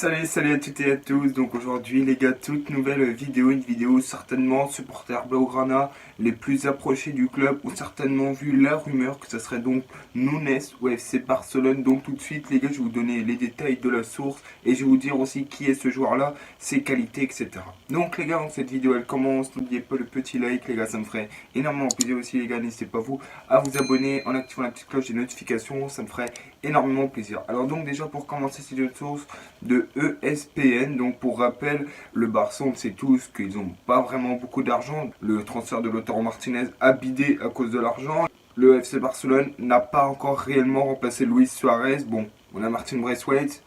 Salut à toutes et à tous. Donc aujourd'hui les gars, toute nouvelle vidéo, une vidéo certainement supporters Blaugrana les plus approchés du club ont certainement vu la rumeur que ça serait donc Nunes au FC Barcelone. Donc tout de suite les gars, je vais vous donner les détails de la source et je vais vous dire aussi qui est ce joueur là, ses qualités, etc. Donc les gars, donc, cette vidéo elle commence, n'oubliez pas le petit like les gars, ça me ferait énormément plaisir aussi les gars, n'hésitez pas vous à vous abonner en activant la petite cloche des notifications, ça me ferait énormément plaisir. Alors donc déjà pour commencer, c'est une source de ESPN. Donc pour rappel, le Barça, on sait tous qu'ils n'ont pas vraiment beaucoup d'argent. Le transfert de Lautaro Martinez a bidé à cause de l'argent. Le FC Barcelone n'a pas encore réellement remplacé Luis Suarez. Bon, on a Martin Braithwaite,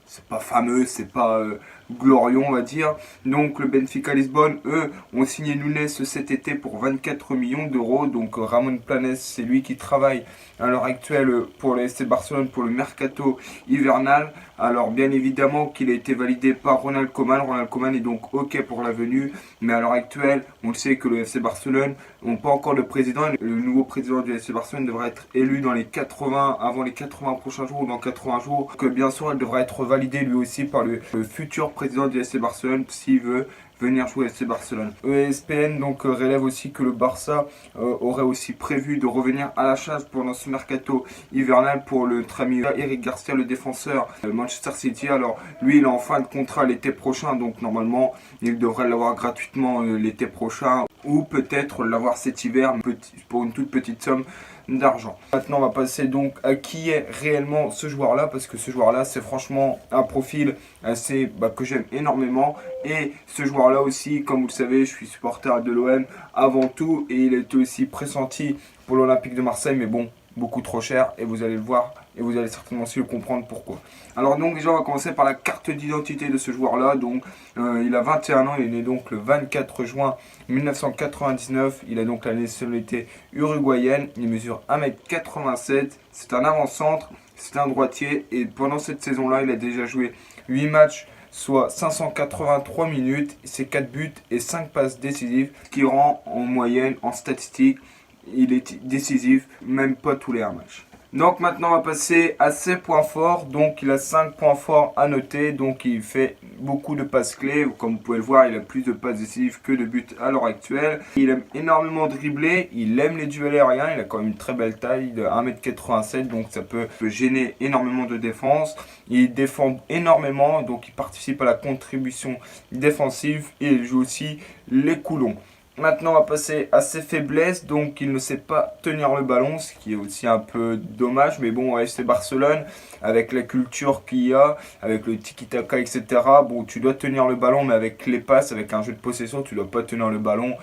c'est pas fameux, c'est pas glorieux on va dire. Donc le Benfica Lisbonne, eux, ont signé Nunes cet été pour 24 millions d'euros. Donc Ramon Planes, c'est lui qui travaille à l'heure actuelle pour le FC Barcelone pour le mercato hivernal. Alors bien évidemment qu'il a été validé par Ronald Koeman. Ronald Koeman est donc ok pour la venue. Mais à l'heure actuelle, on le sait que le FC Barcelone n'a pas encore de président. Le nouveau président du FC Barcelone devrait être élu dans les 80, avant les 80 prochains jours ou dans 80 jours. Que bien sûr, il devra être validé lui aussi par le futur président du FC Barcelone s'il veut venir jouer au FC Barcelone. ESPN donc relève aussi que le Barça aurait aussi prévu de revenir à la chasse pendant ce mercato hivernal pour le ami Eric Garcia, le défenseur de Manchester City. Alors lui il est en fin de contrat l'été prochain, donc normalement il devrait l'avoir gratuitement l'été prochain ou peut-être l'avoir cet hiver pour une toute petite somme d'argent. Maintenant on va passer donc à qui est réellement ce joueur là, parce que ce joueur là c'est franchement un profil assez que j'aime énormément. Et ce joueur là aussi, comme vous le savez, je suis supporter de l'OM avant tout et il était aussi pressenti pour l'Olympique de Marseille, mais bon, beaucoup trop cher et vous allez le voir et vous allez certainement aussi le comprendre pourquoi. Alors donc déjà on va commencer par la carte d'identité de ce joueur là. Donc il a 21 ans, il est né donc le 24 juin 1999, il a donc la nationalité uruguayenne, il mesure 1m87, c'est un avant-centre, c'est un droitier et pendant cette saison là il a déjà joué 8 matchs, soit 583 minutes, c'est 4 buts et 5 passes décisives, ce qui rend en moyenne, en statistique, il est décisif, même pas tous les 1 match. Donc maintenant on va passer à ses points forts. Donc il a 5 points forts à noter. Donc il fait beaucoup de passes clés. Comme vous pouvez le voir, il a plus de passes décisives que de buts à l'heure actuelle. Il aime énormément dribbler. Il aime les duels aériens. Il a quand même une très belle taille de 1m87. Donc ça peut gêner énormément de défense. Il défend énormément. Donc il participe à la contribution défensive. Et il joue aussi les coulons. Maintenant, on va passer à ses faiblesses. Donc, il ne sait pas tenir le ballon, ce qui est aussi un peu dommage. Mais bon, FC Barcelone, avec la culture qu'il y a, avec le tiki-taka, etc. Bon, tu dois tenir le ballon, mais avec les passes, avec un jeu de possession, tu ne dois pas tenir le ballon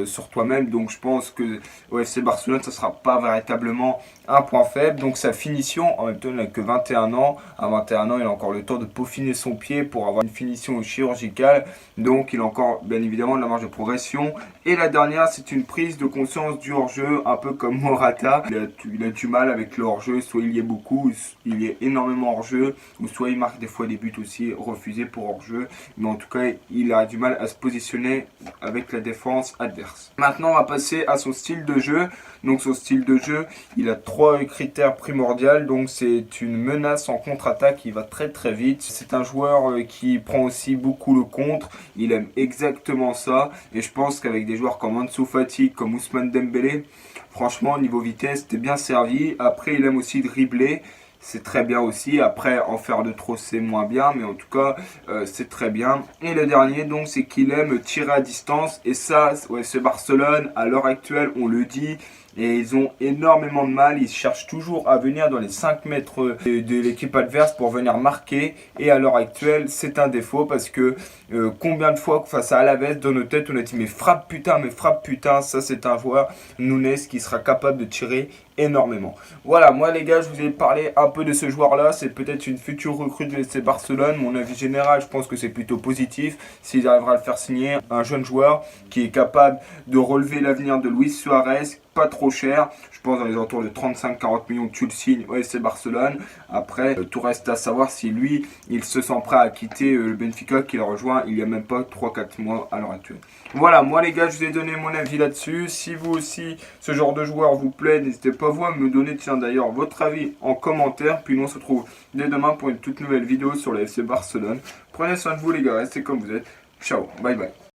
sur toi-même. Donc, je pense que au FC Barcelone, ça ne sera pas véritablement un point faible. Donc, sa finition, en même temps, il n'a que 21 ans. À 21 ans, il a encore le temps de peaufiner son pied pour avoir une finition chirurgicale. Donc, il a encore, bien évidemment, de la marge de progression. Et la dernière, c'est une prise de conscience du hors-jeu, un peu comme Morata. Il a du mal avec le hors-jeu, soit il y est beaucoup, il y est énormément hors-jeu, ou soit il marque des fois des buts aussi refusés pour hors-jeu. Mais en tout cas, il a du mal à se positionner avec la défense adverse. Maintenant, on va passer à son style de jeu. Donc son style de jeu, il a 3 critères primordiaux. Donc c'est une menace en contre-attaque, il va très très vite. C'est un joueur qui prend aussi beaucoup le contre. Il aime exactement ça. Et je pense qu'avec des joueurs comme Ansu Fati, comme Ousmane Dembélé, franchement niveau vitesse, t'es bien servi. Après il aime aussi dribbler. C'est très bien aussi. Après, en faire de trop, c'est moins bien. Mais en tout cas, c'est très bien. Et le dernier, donc, c'est qu'il aime tirer à distance. Et ça, ouais, c'est Barcelone. À l'heure actuelle, on le dit. Et ils ont énormément de mal. Ils cherchent toujours à venir dans les 5 mètres de l'équipe adverse pour venir marquer. Et à l'heure actuelle, c'est un défaut. Parce que combien de fois face à Alaves, dans nos têtes, on a dit mais frappe putain. Ça, c'est un joueur, Nunes, qui sera capable de tirer énormément. Voilà, moi les gars, je vous ai parlé un peu de ce joueur-là. C'est peut-être une future recrue de FC Barcelone. Mon avis général, je pense que c'est plutôt positif. S'il arrivera à le faire signer, un jeune joueur qui est capable de relever l'avenir de Luis Suarez, pas trop cher. Je pense dans les alentours de 35-40 millions que tu le signes au FC Barcelone. Après, tout reste à savoir si lui, il se sent prêt à quitter le Benfica qu'il a rejoint il y a même pas 3-4 mois à l'heure actuelle. Voilà, moi les gars, je vous ai donné mon avis là-dessus. Si vous aussi, ce genre de joueur vous plaît, n'hésitez pas vous à me donner, tiens d'ailleurs, votre avis en commentaire. Puis nous, on se retrouve dès demain pour une toute nouvelle vidéo sur le FC Barcelone. Prenez soin de vous les gars, restez comme vous êtes. Ciao, bye bye.